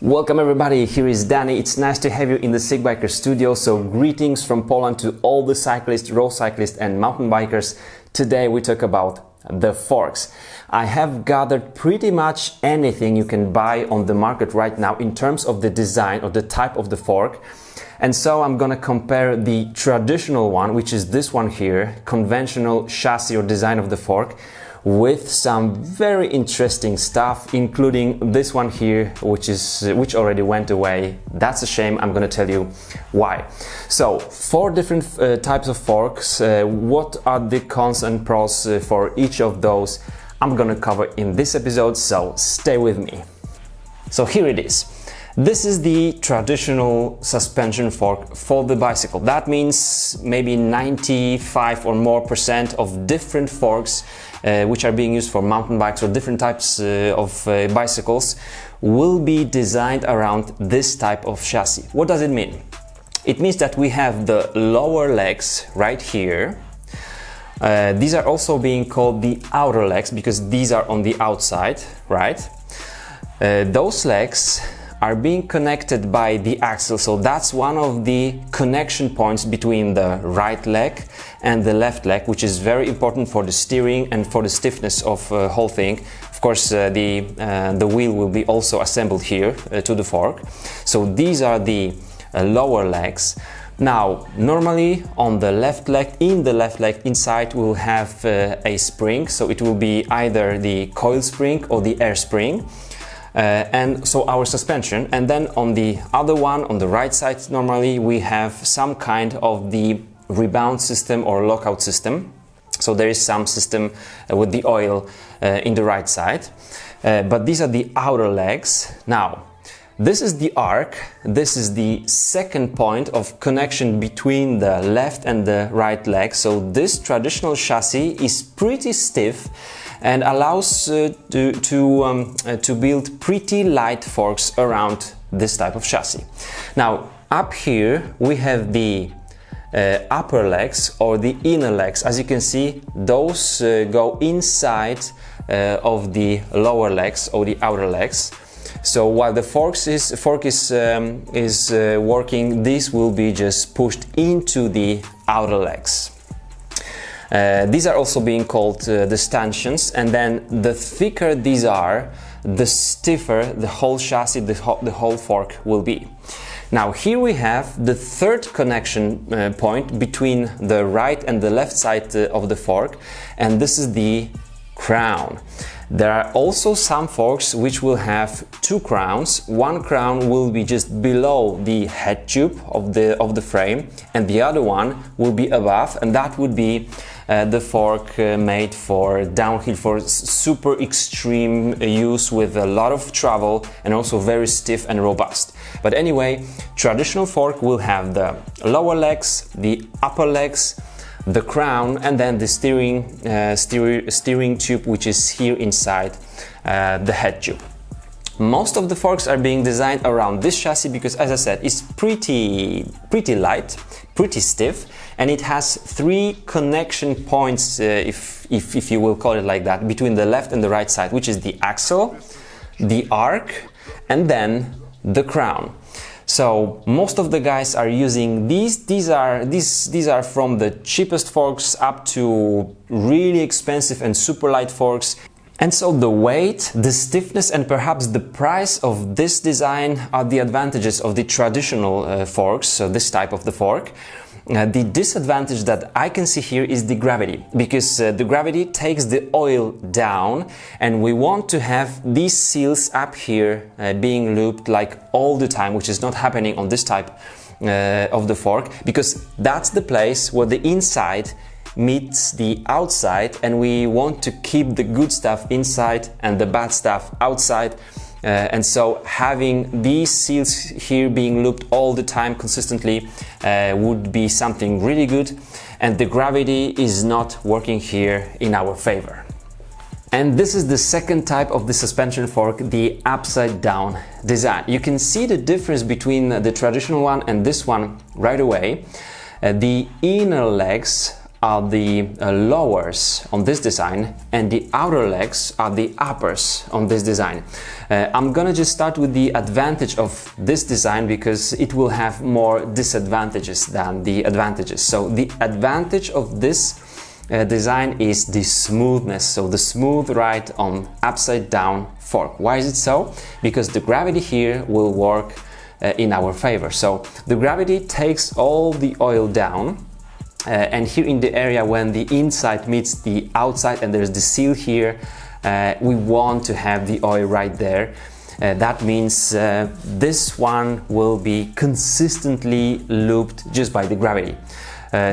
Welcome everybody, here is Danny. It's nice to have you in the Sick Biker studio. So greetings from Poland to all the cyclists, road cyclists and mountain bikers. Today we talk about the forks. I have gathered pretty much anything you can buy on the market right now in terms of the design or the type of the fork. And so I'm gonna compare the traditional one, which is this one here, conventional chassis or design of the fork, with some very interesting stuff, including this one here, which already went away. That's a shame. I'm gonna tell you why. So, four different types of forks. What are the cons and pros for each of those? I'm gonna cover in this episode, so stay with me. So here it is. This is the traditional suspension fork for the bicycle. That means maybe 95 or more % of different forks which are being used for mountain bikes or different types of bicycles will be designed around this type of chassis. What does it mean? It means that we have the lower legs right here. These are also being called the outer legs because these are on the outside, right? Those legs are being connected by the axle, so that's one of the connection points between the right leg and the left leg, which is very important for the steering and for the stiffness of the whole thing. Of course, the wheel will be also assembled here to the fork. So these are the lower legs. Now, normally on the left leg, in the left leg inside, we'll have a spring, so it will be either the coil spring or the air spring. And so our suspension, and then on the other one, on the right side, normally we have some kind of the rebound system or lockout system. So there is some system with the oil in the right side, but these are the outer legs. Now, this is the arc. This is the second point of connection between the left and the right leg. So this traditional chassis is pretty stiff and allows to build pretty light forks around this type of chassis. Now, up here we have the upper legs or the inner legs. As you can see, those go inside of the lower legs or the outer legs. So while the fork is working, this will be just pushed into the outer legs. These are also being called the stanchions, and then the thicker these are, the stiffer the whole chassis, the whole fork will be. Now here we have the third connection point between the right and the left side of the fork, and this is the crown. There are also some forks which will have two crowns. One crown will be just below the head tube of the frame, and the other one will be above, and that would be the fork made for downhill, for super extreme use with a lot of travel and also very stiff and robust. But anyway, traditional fork will have the lower legs, the upper legs, the crown, and then the steering tube, which is here inside the head tube. Most of the forks are being designed around this chassis because, as I said, it's pretty light, pretty stiff, and it has three connection points, if you will call it like that, between the left and the right side, which is the axle, the arc, and then the crown. So most of the guys are using these. These are from the cheapest forks up to really expensive and super light forks. And so the weight, the stiffness, and perhaps the price of this design are the advantages of the traditional forks, so this type of the fork. The disadvantage that I can see here is the gravity, because the gravity takes the oil down, and we want to have these seals up here being looped like all the time, which is not happening on this type of the fork, because that's the place where the inside meets the outside, and we want to keep the good stuff inside and the bad stuff outside. And so having these seals here being looped all the time consistently would be something really good, and the gravity is not working here in our favor. And this is the second type of the suspension fork, the upside down design. You can see the difference between the traditional one and this one right away. The inner legs are the lowers on this design, and the outer legs are the uppers on this design. I'm gonna just start with the advantage of this design because it will have more disadvantages than the advantages. So the advantage of this design is the smoothness, so the smooth ride on upside down fork. Why is it so? Because the gravity here will work in our favor. So the gravity takes all the oil down, and here in the area when the inside meets the outside and there's the seal here, we want to have the oil right there. That means this one will be consistently looped just by the gravity.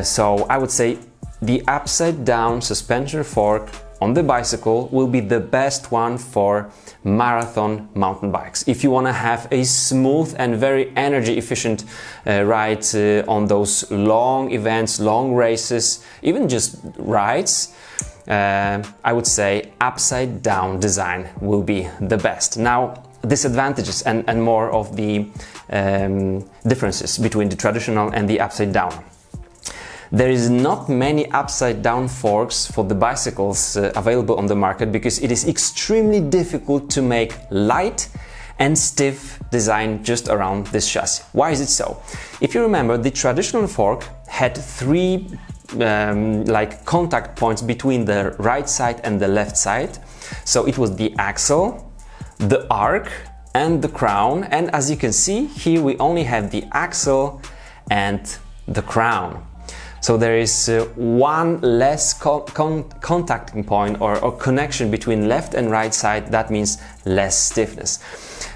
So I would say the upside down suspension fork on the bicycle will be the best one for marathon mountain bikes. If you want to have a smooth and very energy efficient ride on those long events, long races, even just rides, I would say upside down design will be the best. Now, disadvantages and more of the differences between the traditional and the upside down. There is not many upside down forks for the bicycles available on the market because it is extremely difficult to make light and stiff design just around this chassis. Why is it so? If you remember, the traditional fork had three like contact points between the right side and the left side. So it was the axle, the arc and the crown, and as you can see here we only have the axle and the crown. So there is one less contacting point or connection between left and right side. That means less stiffness.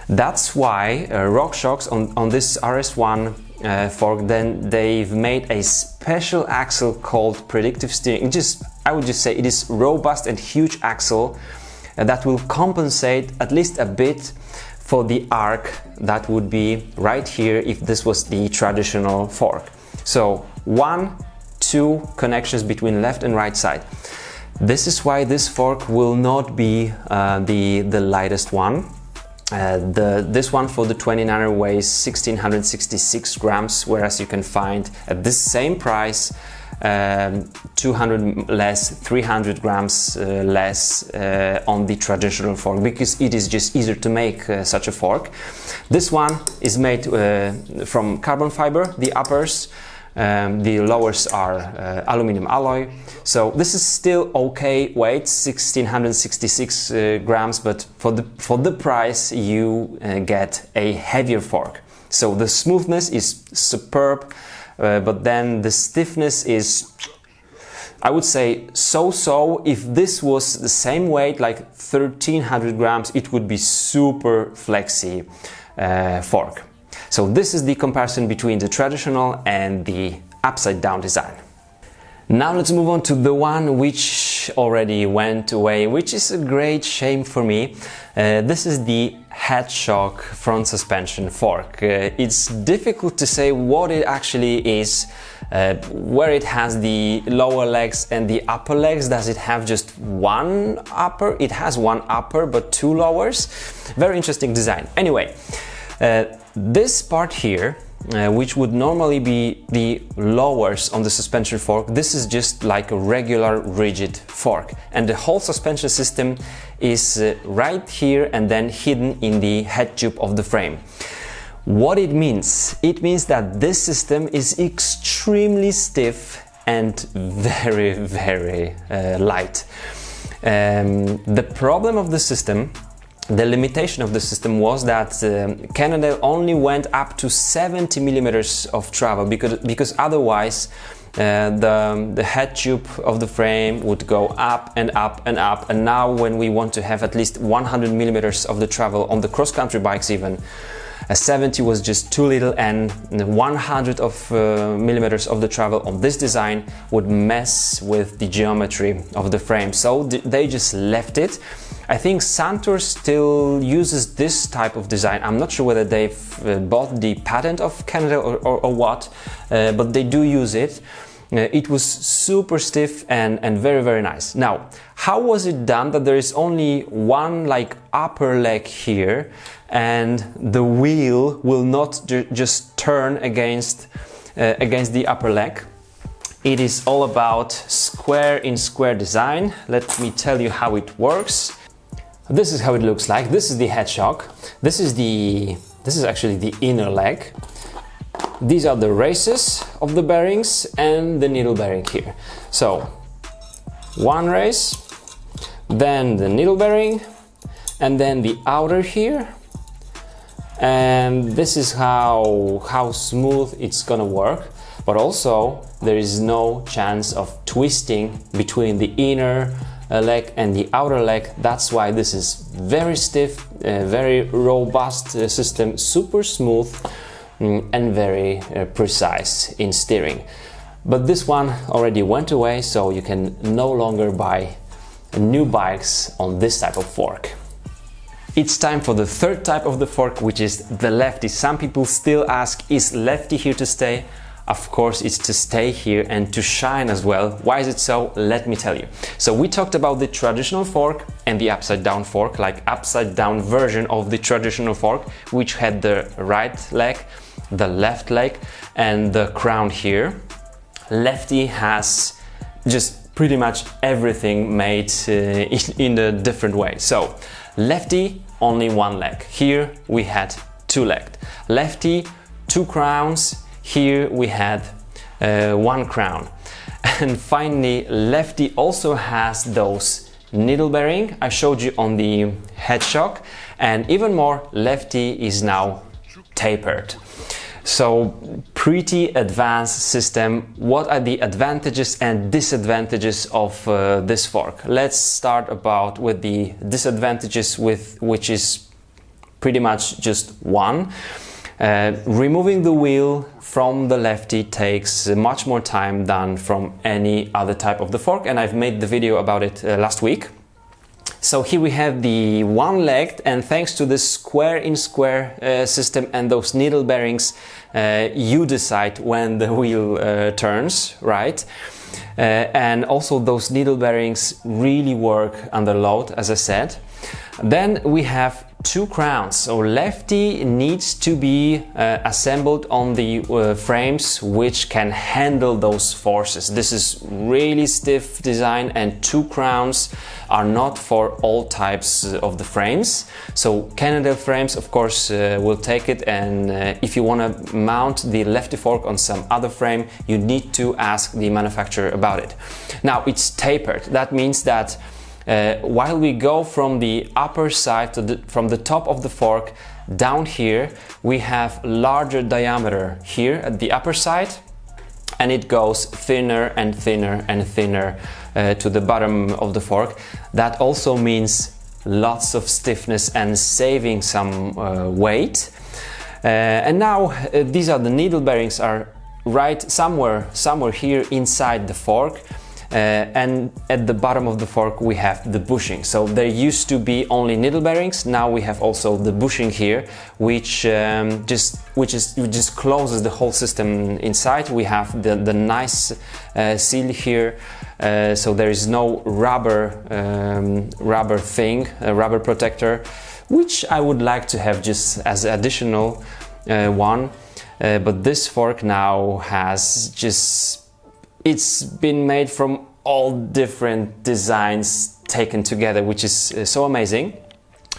That's why RockShox on this RS1 fork, then they've made a special axle called predictive steering. I would just say it is robust and huge axle that will compensate at least a bit for the arc that would be right here if this was the traditional fork. So two connections between left and right side. This is why this fork will not be the lightest one. This one for the 29er weighs 1666 grams, whereas you can find at this same price 200 less, 300 grams less on the traditional fork, because it is just easier to make such a fork. This one is made from carbon fiber, the uppers. The lowers are aluminum alloy, so this is still okay weight, 1666 grams, but for the price you get a heavier fork. So the smoothness is superb, but then the stiffness is, I would say, so-so. If this was the same weight, like 1300 grams, it would be super flexy fork. So this is the comparison between the traditional and the upside down design. Now let's move on to the one which already went away, which is a great shame for me. This is the head shock front suspension fork. It's difficult to say what it actually is, where it has the lower legs and the upper legs. Does it have just one upper? It has one upper but two lowers. Very interesting design. Anyway, this part here, which would normally be the lowers on the suspension fork, this is just like a regular rigid fork, and the whole suspension system is right here and then hidden in the head tube of the frame. What it means? It means that this system is extremely stiff and very, very light. The problem of the system, the limitation of the system, was that Canada only went up to 70 millimeters of travel, because otherwise the head tube of the frame would go up and up and up. And now when we want to have at least 100 millimeters of the travel on the cross-country bikes, even 70 was just too little, and 100 of millimeters of the travel on this design would mess with the geometry of the frame. So they just left it. I think Santur still uses this type of design. I'm not sure whether they've bought the patent of Canada or what, but they do use it. It was super stiff and very, very nice. Now, how was it done that there is only one like upper leg here and the wheel will not just turn against the upper leg? It is all about square in square design. Let me tell you how it works. This is how it looks like. This is the head shock. This is actually the inner leg. These are the races of the bearings and the needle bearing here. So one race, then the needle bearing, and then the outer here. And this is how smooth it's gonna work. But also there is no chance of twisting between the inner leg and the outer leg. That's why this is very stiff, very robust system, super smooth and very precise in steering. But this one already went away, so you can no longer buy new bikes on this type of fork. It's time for the third type of the fork, which is the lefty. Some people still ask, is lefty here to stay? Of course, it's to stay here and to shine as well. Why is it so? Let me tell you. So we talked about the traditional fork and the upside down fork, like upside down version of the traditional fork, which had the right leg, the left leg, and the crown here. Lefty has just pretty much everything made in a different way. So lefty, only one leg. Here we had two legs. Lefty, two crowns. Here we had one crown. And finally, lefty also has those needle bearing I showed you on the head shock, and even more, lefty is now tapered. So pretty advanced system. What are the advantages and disadvantages of this fork? Let's start with the disadvantages, which is pretty much just one. Removing the wheel from the lefty takes much more time than from any other type of the fork, and I've made the video about it last week. So here we have the one-legged, and thanks to this square in square system and those needle bearings, you decide when the wheel turns, right? And also those needle bearings really work under load, as I said. Then we have two crowns, so lefty needs to be assembled on the frames which can handle those forces. This is really stiff design, and two crowns are not for all types of the frames. So Cannondale frames, of course, will take it, and if you want to mount the lefty fork on some other frame, you need to ask the manufacturer about it. Now it's tapered. That means that while we go from the upper side from the top of the fork down here, we have larger diameter here at the upper side, and it goes thinner and thinner and thinner to the bottom of the fork. That also means lots of stiffness and saving some weight. And now these are the needle bearings are right somewhere here inside the fork. And at the bottom of the fork we have the bushing. So there used to be only needle bearings. Now we have also the bushing here, which just closes the whole system inside. We have the nice seal here, so there is no rubber protector, which I would like to have just as additional one. But this fork now has it's been made from all different designs taken together, which is so amazing.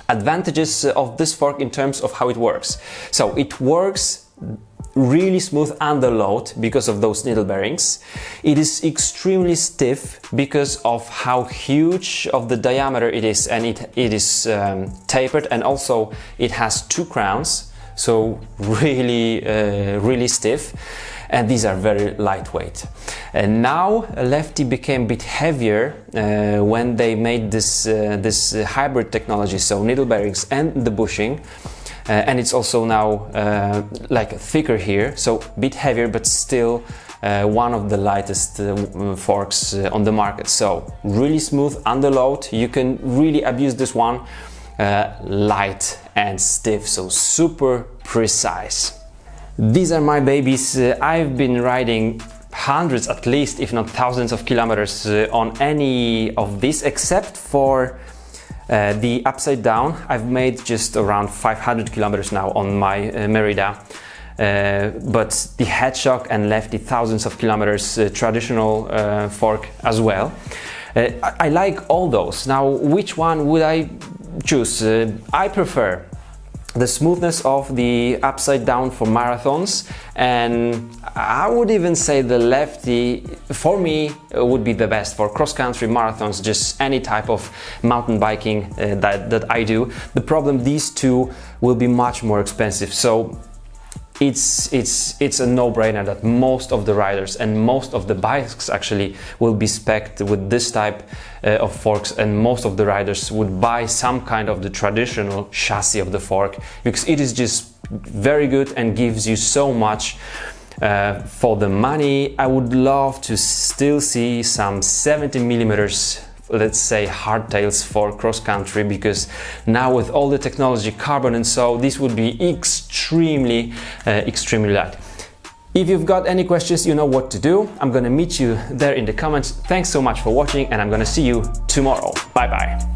Advantages of this fork in terms of how it works. So it works really smooth under load because of those needle bearings. It is extremely stiff because of how huge of the diameter it is, and it is tapered, and also it has two crowns, so really stiff. And these are very lightweight. And now lefty became a bit heavier when they made this hybrid technology, so needle bearings and the bushing, and it's also now like thicker here, so a bit heavier, but still one of the lightest forks on the market. So really smooth under load. You can really abuse this one. Light and stiff, so super precise. These are my babies. I've been riding hundreds at least, if not thousands of kilometers on any of these, except for the upside down. I've made just around 500 kilometers now on my Merida. but the headshock and lefty thousands of kilometers traditional fork as well. I like all those. Now, which one would I choose? I prefer the smoothness of the upside down for marathons, and I would even say the lefty for me would be the best for cross-country marathons, just any type of mountain biking that I do. The problem, these two will be much more expensive, so it's a no-brainer that most of the riders and most of the bikes actually will be spec'd with this type of forks, and most of the riders would buy some kind of the traditional chassis of the fork because it is just very good and gives you so much for the money. I would love to still see some 70 millimeters, let's say, hardtails for cross-country, because now with all the technology, carbon and so, this would be extremely light. If you've got any questions, you know what to do. I'm gonna meet you there in the comments. Thanks so much for watching, and I'm gonna see you tomorrow. Bye bye.